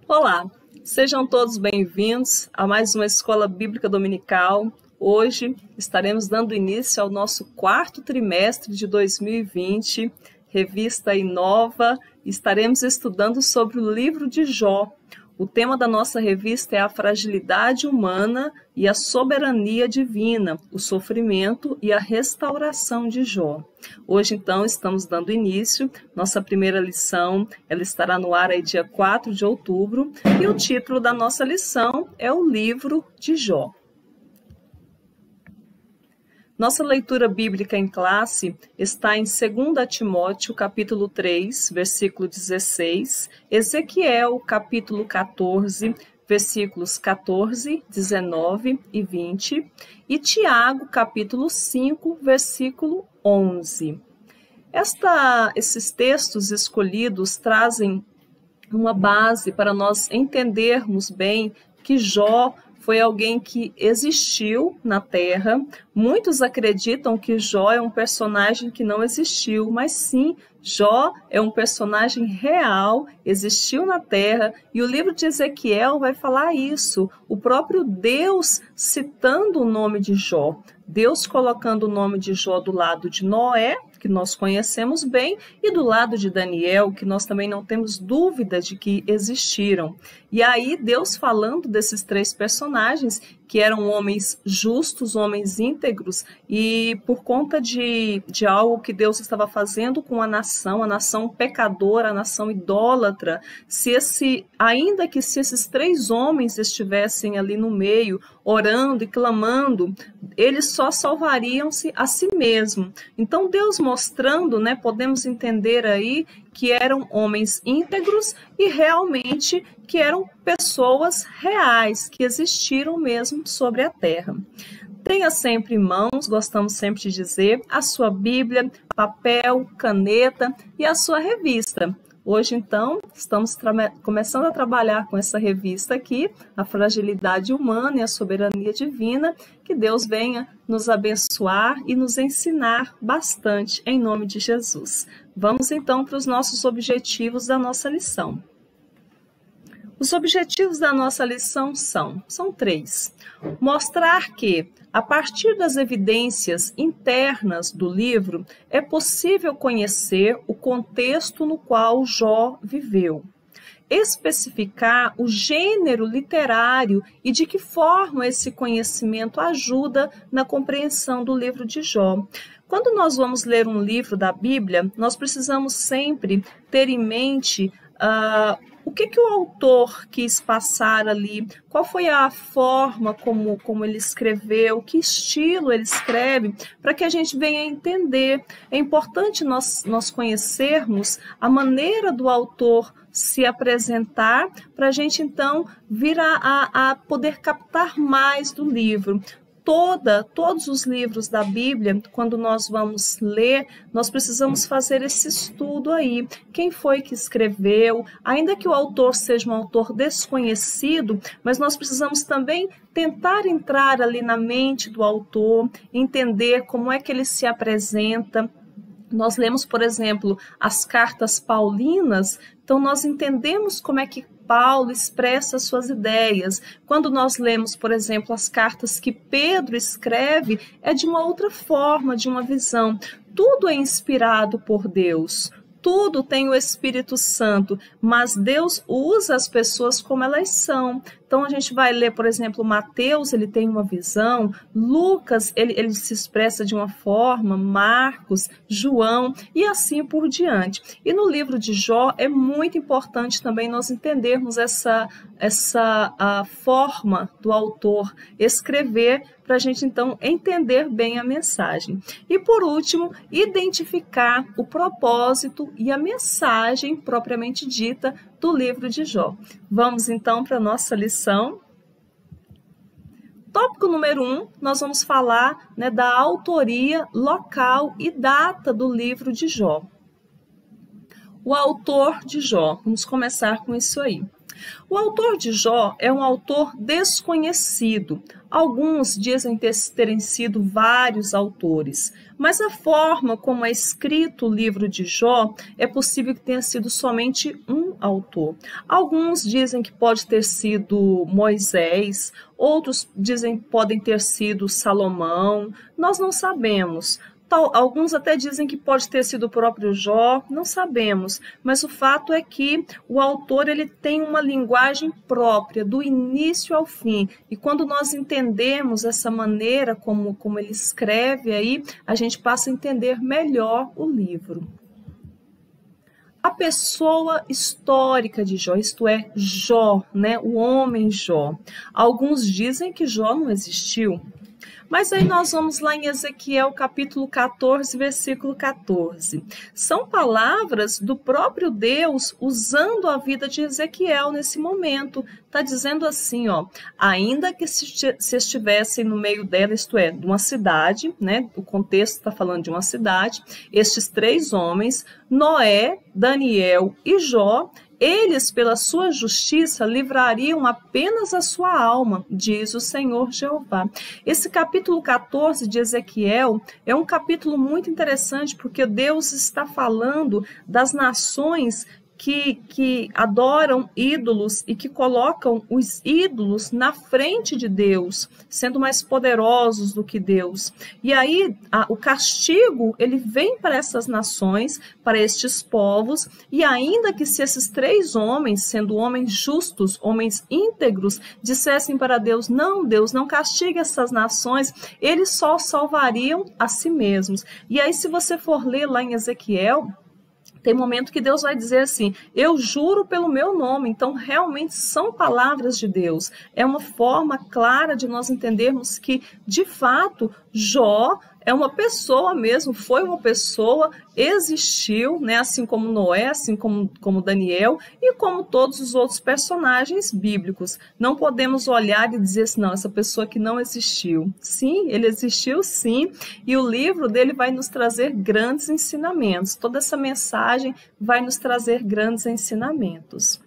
Olá, sejam todos bem-vindos a mais uma Escola Bíblica Dominical. Hoje estaremos dando início ao nosso quarto trimestre de 2020, revista aí nova. Estaremos estudando sobre o livro de Jó. O tema da nossa revista é a fragilidade humana e a soberania divina, o sofrimento e a restauração de Jó. Hoje, então, estamos dando início. Nossa primeira lição, ela estará no ar aí dia 4 de outubro, e o título da nossa lição é o livro de Jó. Nossa leitura bíblica em classe está em 2 Timóteo, capítulo 3, versículo 16, Ezequiel, capítulo 14, versículos 14, 19 e 20, e Tiago, capítulo 5, versículo 11. Esses textos escolhidos trazem uma base para nós entendermos bem que Jó foi alguém que existiu na Terra. Muitos acreditam que Jó é um personagem que não existiu, mas sim, Jó é um personagem real, existiu na Terra, e o livro de Ezequiel vai falar isso, o próprio Deus citando o nome de Jó, Deus colocando o nome de Jó do lado de Noé, que nós conhecemos bem, e do lado de Daniel, que nós também não temos dúvida de que existiram. E aí Deus falando desses três personagens, que eram homens justos, homens íntegros, e por conta de algo que Deus estava fazendo com a nação pecadora, a nação idólatra, ainda que esses três homens estivessem ali no meio, orando e clamando, eles só salvariam-se a si mesmos. Então Deus mostrando, podemos entender aí que eram homens íntegros e realmente que eram pessoas reais, que existiram mesmo sobre a terra. Tenha sempre em mãos, gostamos sempre de dizer, a sua Bíblia, papel, caneta e a sua revista. Hoje, então, estamos começando a trabalhar com essa revista aqui, A Fragilidade Humana e a Soberania Divina. Que Deus venha nos abençoar e nos ensinar bastante, em nome de Jesus. Vamos, então, para os nossos objetivos da nossa lição. Os objetivos da nossa lição são três. Mostrar que, a partir das evidências internas do livro, é possível conhecer o contexto no qual Jó viveu. Especificar o gênero literário e de que forma esse conhecimento ajuda na compreensão do livro de Jó. Quando nós vamos ler um livro da Bíblia, nós precisamos sempre ter em mente o que o autor quis passar ali, qual foi a forma como ele escreveu, que estilo ele escreve, para que a gente venha entender. É importante nós conhecermos a maneira do autor se apresentar, para a gente então vir a poder captar mais do livro. Todos os livros da Bíblia, quando nós vamos ler, nós precisamos fazer esse estudo aí. Quem foi que escreveu? Ainda que o autor seja um autor desconhecido, mas nós precisamos também tentar entrar ali na mente do autor, entender como é que ele se apresenta. Nós lemos, por exemplo, as cartas paulinas, então nós entendemos como é que Paulo expressa suas ideias. Quando nós lemos, por exemplo, as cartas que Pedro escreve, é de uma outra forma, de uma visão. Tudo é inspirado por Deus. Tudo tem o Espírito Santo, mas Deus usa as pessoas como elas são. Então a gente vai ler, por exemplo, Mateus, ele tem uma visão, Lucas, ele se expressa de uma forma, Marcos, João e assim por diante. E no livro de Jó é muito importante também nós entendermos essa forma do autor escrever, para a gente então entender bem a mensagem. E por último, identificar o propósito e a mensagem propriamente dita do livro de Jó. Vamos então para a nossa lição. Tópico número 1, nós vamos falar da autoria, local e data do livro de Jó. O autor de Jó, vamos começar com isso aí. O autor de Jó é um autor desconhecido. Alguns dizem terem sido vários autores, mas a forma como é escrito o livro de Jó é possível que tenha sido somente um autor. Alguns dizem que pode ter sido Moisés, outros dizem que podem ter sido Salomão, nós não sabemos. Alguns até dizem que pode ter sido o próprio Jó, não sabemos, mas o fato é que o autor ele tem uma linguagem própria, do início ao fim, e quando nós entendemos essa maneira como ele escreve aí, a gente passa a entender melhor o livro. A pessoa histórica de Jó, isto é, Jó, né? O homem Jó. Alguns dizem que Jó não existiu. Mas aí nós vamos lá em Ezequiel capítulo 14, versículo 14. São palavras do próprio Deus usando a vida de Ezequiel nesse momento. Está dizendo assim, ó, ainda que se estivessem no meio dela, isto é, de uma cidade, né? O contexto está falando de uma cidade, estes 3 homens, Noé, Daniel e Jó, eles, pela sua justiça, livrariam apenas a sua alma, diz o Senhor Jeová. Esse capítulo 14 de Ezequiel é um capítulo muito interessante, porque Deus está falando das nações que adoram ídolos e que colocam os ídolos na frente de Deus, sendo mais poderosos do que Deus. E aí o castigo ele vem para essas nações, para estes povos, e ainda que se esses 3 homens, sendo homens justos, homens íntegros, dissessem para Deus, Deus, não castigue essas nações, eles só salvariam a si mesmos. E aí se você for ler lá em Ezequiel, tem momento que Deus vai dizer assim, eu juro pelo meu nome. Então, realmente são palavras de Deus. É uma forma clara de nós entendermos que, de fato, Jó é uma pessoa mesmo, foi uma pessoa, existiu, né? Assim como Noé, assim como Daniel e como todos os outros personagens bíblicos. Não podemos olhar e dizer assim, não, essa pessoa que não existiu. Sim, ele existiu sim, e o livro dele vai nos trazer grandes ensinamentos. Toda essa mensagem vai nos trazer grandes ensinamentos.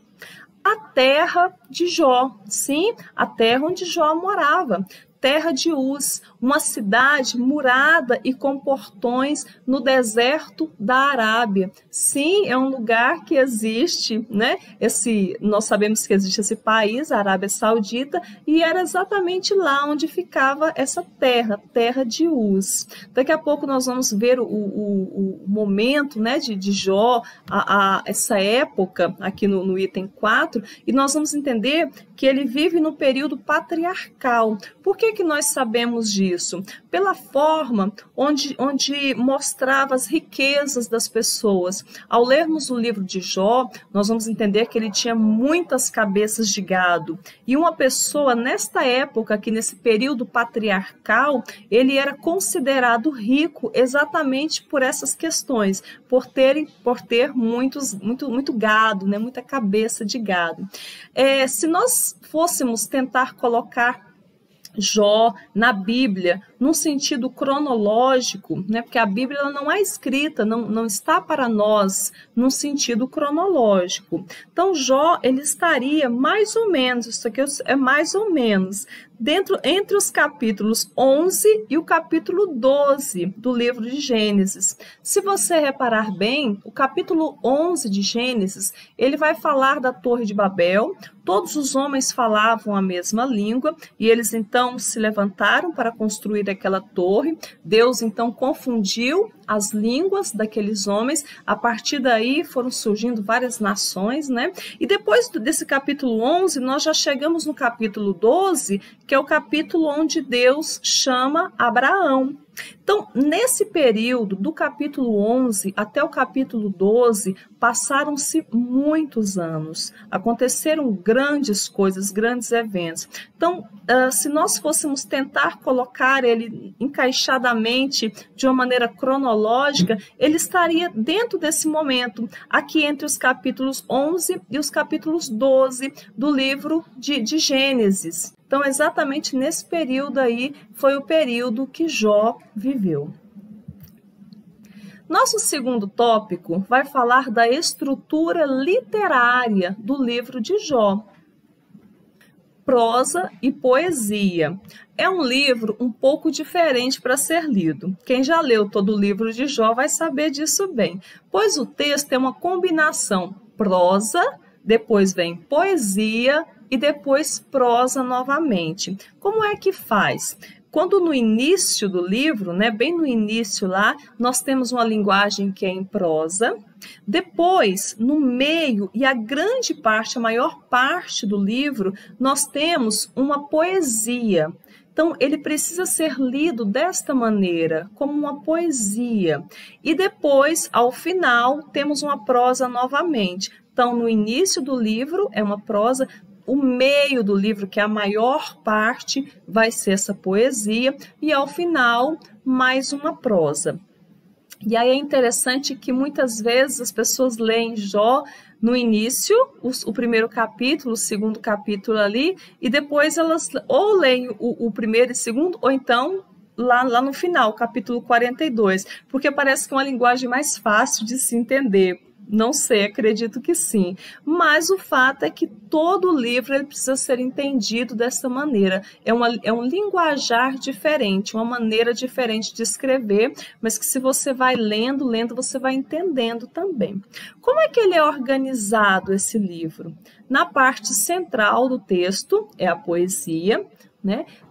A terra de Jó, sim, a terra onde Jó morava. Terra de Uz, uma cidade murada e com portões no deserto da Arábia. Sim, é um lugar que existe, né? Nós sabemos que existe esse país, a Arábia Saudita, e era exatamente lá onde ficava essa terra, terra de Uz. Daqui a pouco nós vamos ver o momento, né, de Jó, essa época aqui no item 4, e nós vamos entender que ele vive no período patriarcal. Por que nós sabemos disso? Pela forma onde mostrava as riquezas das pessoas. Ao lermos o livro de Jó, nós vamos entender que ele tinha muitas cabeças de gado. E uma pessoa, nesta época, aqui nesse período patriarcal, ele era considerado rico exatamente por essas questões, por ter muito gado, né? Muita cabeça de gado. Se nós fôssemos tentar colocar Jó na Bíblia, num sentido cronológico, né? Porque a Bíblia ela não é escrita, não está para nós num sentido cronológico. Então, Jó, ele estaria mais ou menos, isso aqui é mais ou menos, entre os capítulos 11 e o capítulo 12 do livro de Gênesis. Se você reparar bem, o capítulo 11 de Gênesis, ele vai falar da Torre de Babel. Todos os homens falavam a mesma língua e eles então se levantaram para construir aquela torre. Deus então confundiu as línguas daqueles homens. A partir daí foram surgindo várias nações, né? E depois desse capítulo 11, nós já chegamos no capítulo 12, que é o capítulo onde Deus chama Abraão. Então, nesse período, do capítulo 11 até o capítulo 12, passaram-se muitos anos. Aconteceram grandes coisas, grandes eventos. Então, se nós fôssemos tentar colocar ele encaixadamente, de uma maneira cronológica, ele estaria dentro desse momento, aqui entre os capítulos 11 e os capítulos 12 do livro de Gênesis. Então, exatamente nesse período aí, foi o período que Jó viveu. Nosso segundo tópico vai falar da estrutura literária do livro de Jó. Prosa e poesia. É um livro um pouco diferente para ser lido. Quem já leu todo o livro de Jó vai saber disso bem, pois o texto é uma combinação prosa, depois vem poesia e depois prosa novamente. Como é que faz? Quando no início do livro, bem no início lá, nós temos uma linguagem que é em prosa. Depois, no meio e a grande parte, a maior parte do livro, nós temos uma poesia. Então, ele precisa ser lido desta maneira, como uma poesia. E depois, ao final, temos uma prosa novamente. Então, no início do livro é uma prosa, o meio do livro, que é a maior parte, vai ser essa poesia, e ao final, mais uma prosa. E aí é interessante que muitas vezes as pessoas leem Jó no início, o primeiro capítulo, o segundo capítulo ali, e depois elas ou leem o primeiro e segundo, ou então lá no final, capítulo 42, porque parece que é uma linguagem mais fácil de se entender. Não sei, acredito que sim. Mas o fato é que todo o livro ele precisa ser entendido dessa maneira. É um linguajar diferente, uma maneira diferente de escrever, mas que se você vai lendo, você vai entendendo também. Como é que ele é organizado, esse livro? Na parte central do texto é a poesia,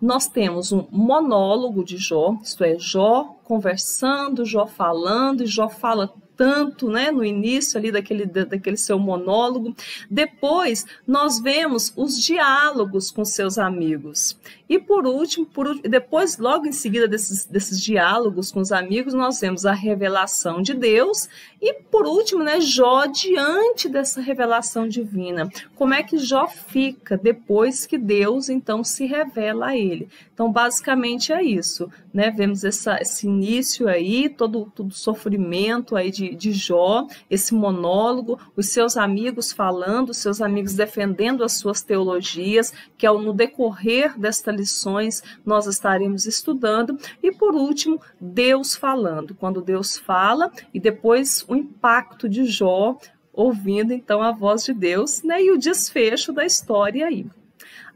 Nós temos um monólogo de Jó, isto é, Jó conversando, Jó falando, e Jó fala tanto, no início ali daquele seu monólogo. Depois, nós vemos os diálogos com seus amigos. E por último, depois, logo em seguida desses diálogos com os amigos, nós vemos a revelação de Deus. E por último, Jó diante dessa revelação divina. Como é que Jó fica depois que Deus, então, se revela a ele? Então, basicamente é isso, Vemos esse início aí, todo o sofrimento aí de Jó, esse monólogo, os seus amigos falando, os seus amigos defendendo as suas teologias, que no decorrer destas lições nós estaremos estudando, e por último, Deus falando, quando Deus fala, e depois o impacto de Jó, ouvindo então a voz de Deus, e o desfecho da história aí.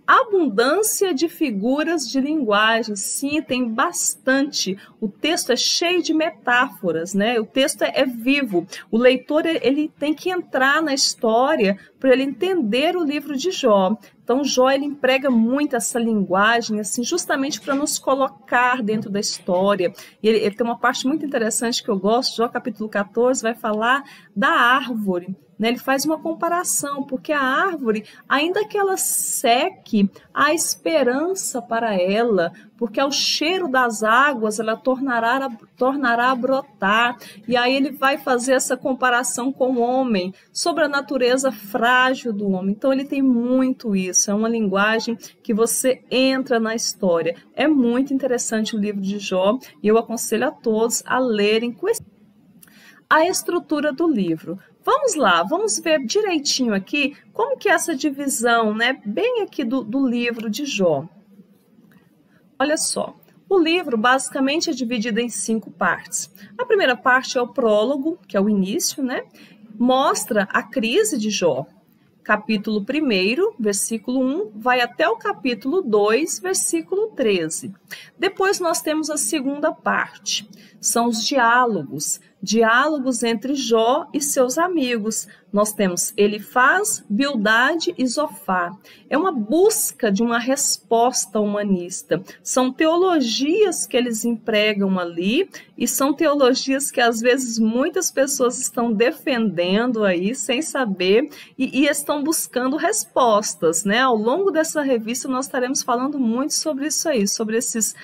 Abundância de figuras de linguagem, sim, tem bastante. O texto é cheio de metáforas, O texto é vivo. O leitor ele tem que entrar na história para ele entender o livro de Jó. Então, Jó ele emprega muito essa linguagem, assim, justamente para nos colocar dentro da história. E ele tem uma parte muito interessante que eu gosto. Jó capítulo 14 vai falar da árvore. Ele faz uma comparação, porque a árvore, ainda que ela seque, há esperança para ela, porque ao cheiro das águas ela tornará a brotar. E aí ele vai fazer essa comparação com o homem, sobre a natureza frágil do homem. Então ele tem muito isso, é uma linguagem que você entra na história. É muito interessante o livro de Jó, e eu aconselho a todos a lerem com a estrutura do livro. Vamos lá, vamos ver direitinho aqui como que é essa divisão, bem aqui do livro de Jó. Olha só, o livro basicamente é dividido em 5 partes. A primeira parte é o prólogo, que é o início, Mostra a crise de Jó. Capítulo 1, versículo 1, vai até o capítulo 2, versículo 13. Depois nós temos a segunda parte, são os diálogos entre Jó e seus amigos. Nós temos Elifaz, Bildade e Zofar. É uma busca de uma resposta humanista. São teologias que eles empregam ali, e são teologias que às vezes muitas pessoas estão defendendo aí sem saber, e estão buscando respostas, Ao longo dessa revista nós estaremos falando muito sobre isso aí, sobre esses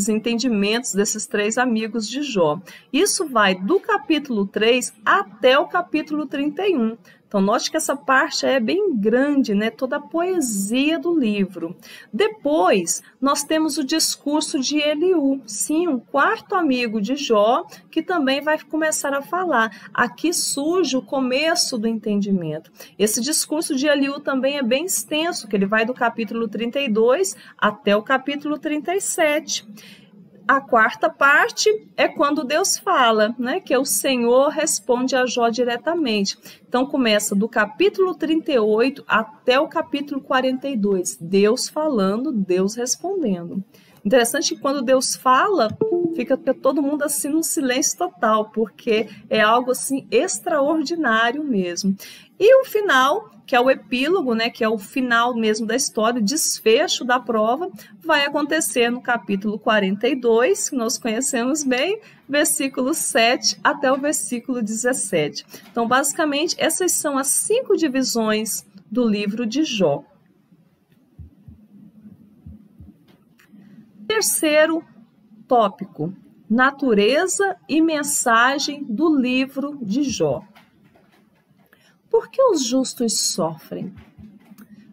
entendimentos desses 3 amigos de Jó. Isso vai do capítulo 3 até o capítulo 31. Então, note que essa parte é bem grande, toda a poesia do livro. Depois, nós temos o discurso de Eliú, sim, um 4º amigo de Jó, que também vai começar a falar. Aqui surge o começo do entendimento. Esse discurso de Eliú também é bem extenso, que ele vai do capítulo 32 até o capítulo 37. a quarta parte é quando Deus fala, né? Que o Senhor responde a Jó diretamente. Então começa do capítulo 38 até o capítulo 42. Deus falando, Deus respondendo. Interessante que quando Deus fala, fica todo mundo assim num silêncio total, porque é algo assim extraordinário mesmo. E o final, que é o epílogo, né, que é o final mesmo da história, o desfecho da prova, vai acontecer no capítulo 42, que nós conhecemos bem, versículo 7 até o versículo 17. Então, basicamente, essas são as 5 divisões do livro de Jó. Terceiro tópico, natureza e mensagem do livro de Jó. Por que os justos sofrem?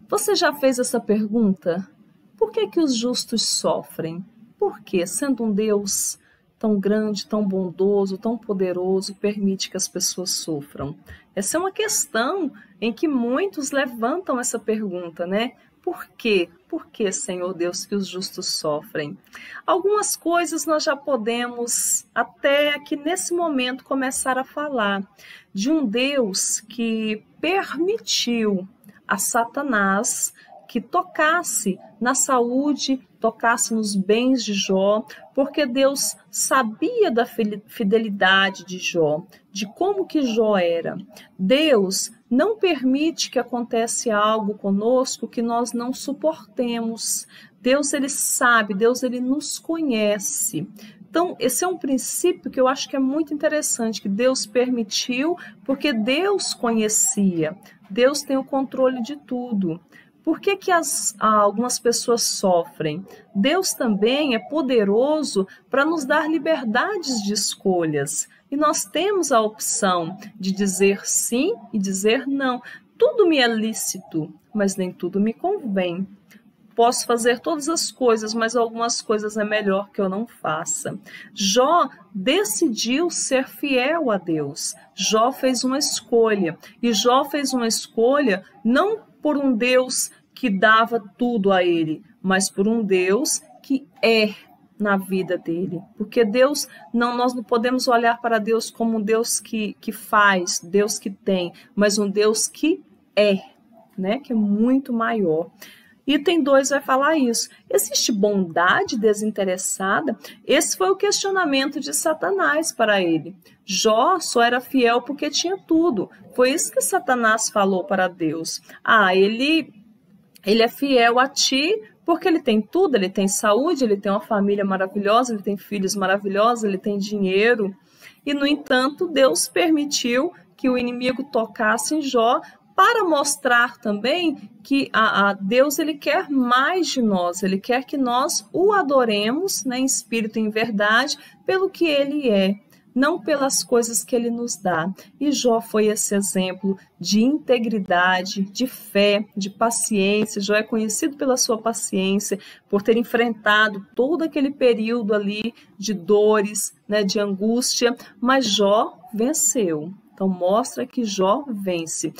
Você já fez essa pergunta? Por que os justos sofrem? Por que, sendo um Deus tão grande, tão bondoso, tão poderoso, permite que as pessoas sofram? Essa é uma questão em que muitos levantam essa pergunta, né? Por quê? Por que, Senhor Deus, que os justos sofrem? Algumas coisas nós já podemos, até aqui nesse momento, começar a falar de um Deus que permitiu a Satanás que tocasse na saúde, tocasse nos bens de Jó, porque Deus sabia da fidelidade de Jó, de como que Jó era. Deus não permite que aconteça algo conosco que nós não suportemos. Deus, ele sabe, Deus, ele nos conhece. Então, esse é um princípio que eu acho que é muito interessante, que Deus permitiu, porque Deus conhecia. Deus tem o controle de tudo. Por que algumas pessoas sofrem? Deus também é poderoso para nos dar liberdades de escolhas. E nós temos a opção de dizer sim e dizer não. Tudo me é lícito, mas nem tudo me convém. Posso fazer todas as coisas, mas algumas coisas é melhor que eu não faça. Jó decidiu ser fiel a Deus. Jó fez uma escolha. E Jó fez uma escolha não por um Deus que dava tudo a ele, mas por um Deus que é na vida dele. Porque Deus, nós não podemos olhar para Deus como um Deus que faz, Deus que tem, mas um Deus que é, né? Que é muito maior. Item 2 vai falar isso. Existe bondade desinteressada? Esse foi o questionamento de Satanás para ele. Jó só era fiel porque tinha tudo. Foi isso que Satanás falou para Deus. Ele é fiel a ti porque ele tem tudo, ele tem saúde, ele tem uma família maravilhosa, ele tem filhos maravilhosos, ele tem dinheiro. E, no entanto, Deus permitiu que o inimigo tocasse em Jó para mostrar também que a Deus, ele quer mais de nós, ele quer que nós o adoremos, né, em espírito e em verdade, pelo que ele é, não pelas coisas que ele nos dá. E Jó foi esse exemplo de integridade, de fé, de paciência. Jó é conhecido pela sua paciência, por ter enfrentado todo aquele período ali de dores, né, de angústia, mas Jó venceu. Então, mostra que Jó vence.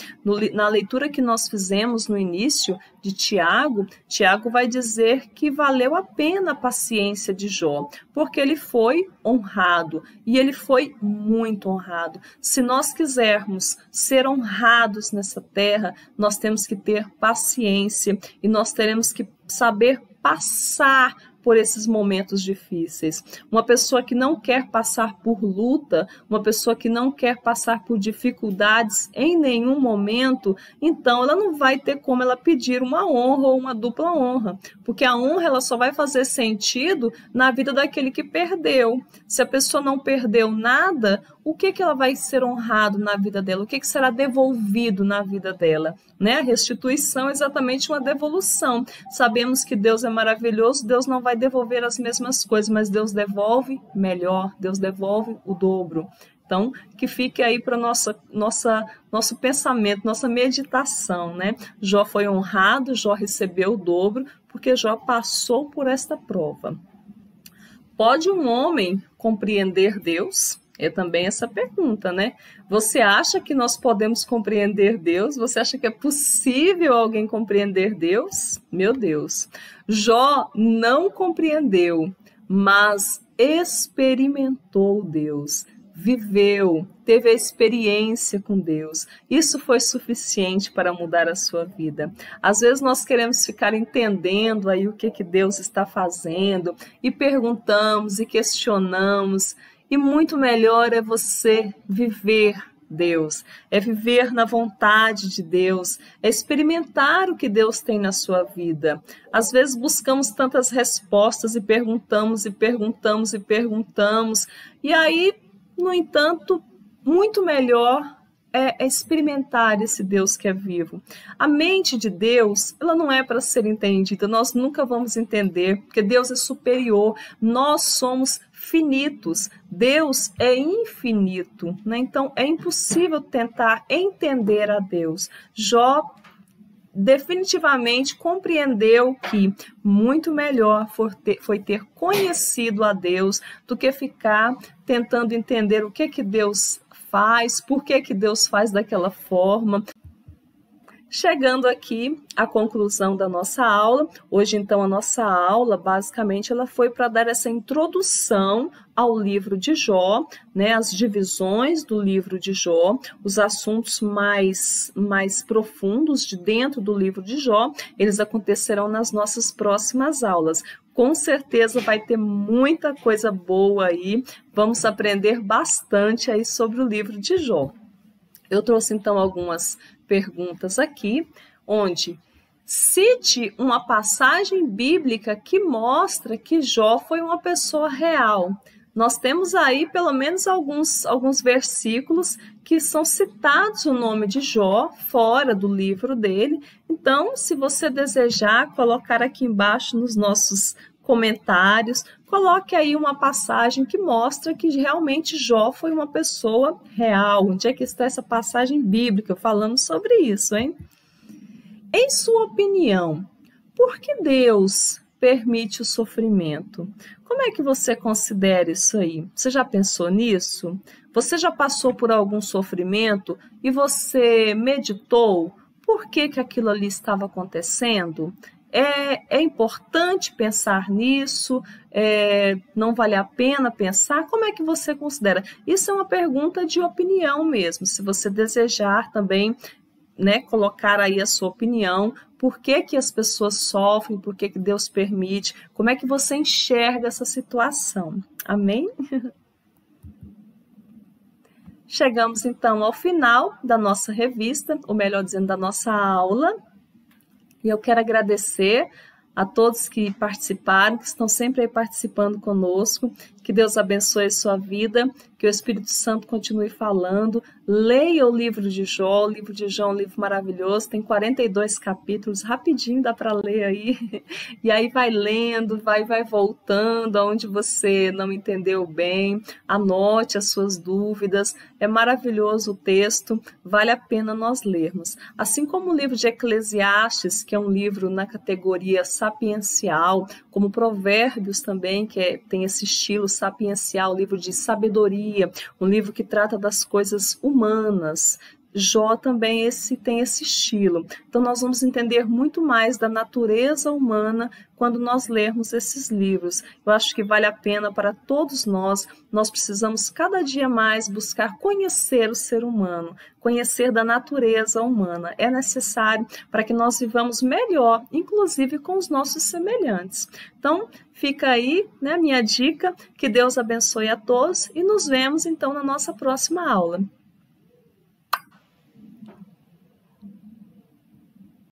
Na leitura que nós fizemos no início de Tiago, Tiago vai dizer que valeu a pena a paciência de Jó, porque ele foi honrado, e ele foi muito honrado. Se nós quisermos ser honrados nessa terra, nós temos que ter paciência, e nós teremos que saber passar por esses momentos difíceis. Uma pessoa que não quer passar por luta, uma pessoa que não quer passar por dificuldades em nenhum momento, então ela não vai ter como ela pedir uma honra ou uma dupla honra, porque a honra ela só vai fazer sentido na vida daquele que perdeu. Se a pessoa não perdeu nada, o que ela vai ser honrado na vida dela? O que será devolvido na vida dela? Né? A restituição é exatamente uma devolução. Sabemos que Deus é maravilhoso, Deus não vai devolver as mesmas coisas, mas Deus devolve melhor, Deus devolve o dobro. Então, que fique aí para nosso pensamento, nossa meditação, né? Jó foi honrado, Jó recebeu o dobro, porque Jó passou por esta prova. Pode um homem compreender Deus? É também essa pergunta, né? Você acha que nós podemos compreender Deus? Você acha que é possível alguém compreender Deus? Meu Deus! Jó não compreendeu, mas experimentou Deus, viveu, teve a experiência com Deus. Isso foi suficiente para mudar a sua vida. Às vezes nós queremos ficar entendendo aí o que Deus está fazendo e perguntamos e questionamos, e muito melhor é você viver Deus, é viver na vontade de Deus, é experimentar o que Deus tem na sua vida. Às vezes buscamos tantas respostas e perguntamos, e aí, no entanto, muito melhor é experimentar esse Deus que é vivo. A mente de Deus, ela não é para ser entendida, nós nunca vamos entender, porque Deus é superior, nós somos finitos, Deus é infinito, né? Então é impossível tentar entender a Deus. Jó definitivamente compreendeu que muito melhor foi ter conhecido a Deus do que ficar tentando entender o que Deus faz, por que Deus faz daquela forma. Chegando aqui à conclusão da nossa aula, hoje então a nossa aula basicamente ela foi para dar essa introdução ao livro de Jó, né, as divisões do livro de Jó, os assuntos mais profundos de dentro do livro de Jó, eles acontecerão nas nossas próximas aulas. Com certeza vai ter muita coisa boa aí, vamos aprender bastante aí sobre o livro de Jó. Eu trouxe então algumas perguntas aqui, onde cite uma passagem bíblica que mostra que Jó foi uma pessoa real. Nós temos aí pelo menos alguns versículos que são citados o nome de Jó fora do livro dele. Então, se você desejar colocar aqui embaixo nos nossos comentários, coloque aí uma passagem que mostra que realmente Jó foi uma pessoa real. Onde é que está essa passagem bíblica falando sobre isso, hein? Em sua opinião, por que Deus permite o sofrimento? Como é que você considera isso aí? Você já pensou nisso? Você já passou por algum sofrimento e você meditou por que aquilo ali estava acontecendo? É importante pensar nisso? Não vale a pena pensar? Como é que você considera? Isso é uma pergunta de opinião mesmo. Se você desejar também, né, colocar aí a sua opinião, por que as pessoas sofrem, por que Deus permite, como é que você enxerga essa situação? Amém? Chegamos então ao final da nossa revista, ou melhor dizendo, da nossa aula. E eu quero agradecer a todos que participaram, que estão sempre aí participando conosco. Que Deus abençoe a sua vida, que o Espírito Santo continue falando. Leia o livro de Jó. O livro de Jó é um livro maravilhoso, tem 42 capítulos, rapidinho dá para ler aí. E aí vai lendo, vai voltando aonde você não entendeu bem, anote as suas dúvidas. É maravilhoso o texto, vale a pena nós lermos. Assim como o livro de Eclesiastes, que é um livro na categoria sapiencial, como Provérbios também, que tem esse estilo sapiencial, livro de sabedoria, um livro que trata das coisas humanas. Jó também tem esse estilo. Então nós vamos entender muito mais da natureza humana quando nós lermos esses livros. Eu acho que vale a pena para todos nós. Nós precisamos cada dia mais buscar conhecer o ser humano, conhecer da natureza humana. É necessário para que nós vivamos melhor, inclusive com os nossos semelhantes. Então, fica aí, né, minha dica. Que Deus abençoe a todos e nos vemos então na nossa próxima aula.